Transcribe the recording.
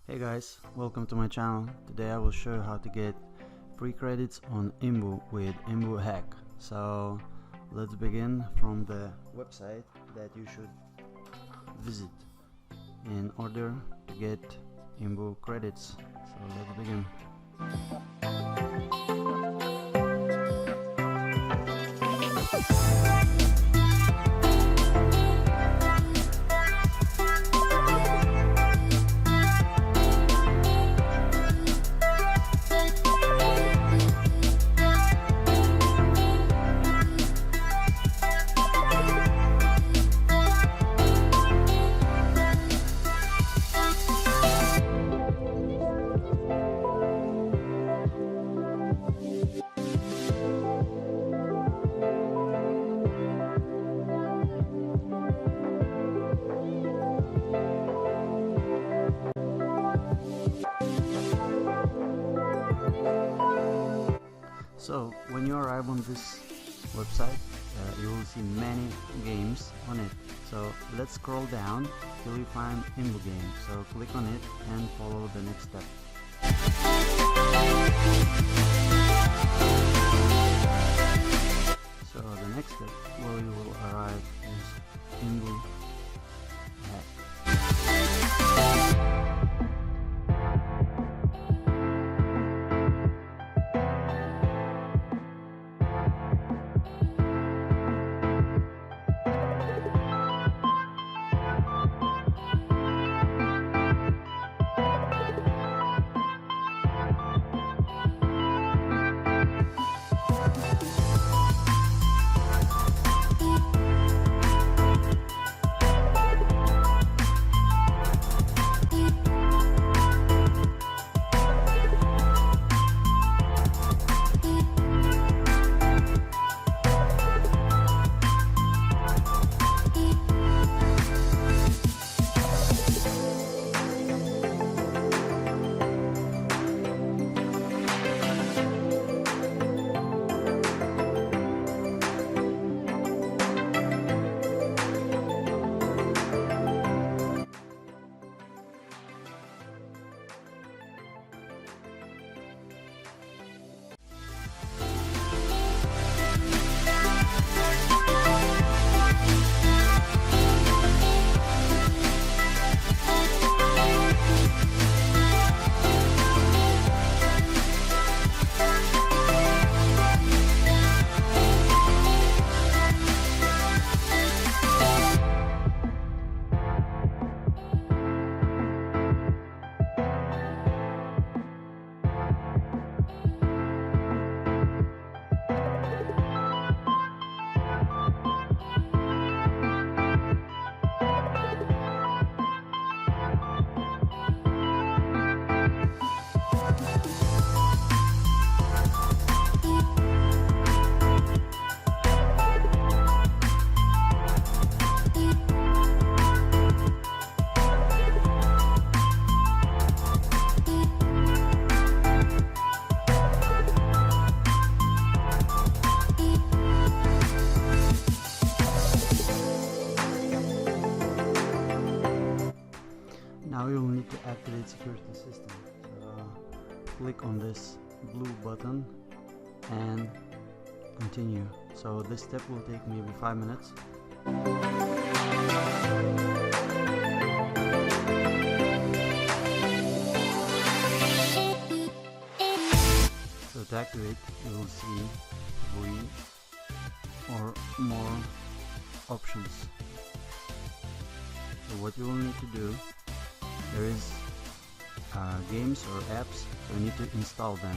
Hey guys, welcome to my channel. Today I will show you how to get free credits on IMVU with IMVU Hack. So let's begin from the website that you should visit in order to get IMVU credits. So let's begin. So when you arrive on this website, you will see many games on it. So let's scroll down till you find IMVU game. So click on it and follow the next step. So the next step where you will arrive is IMVU Hack. Now you will need to activate security system. So click on this blue button and continue. So this step will take maybe 5 minutes. So to activate, you will see 3 or more options. So what you will need to do, there is games or apps, so you need to install them.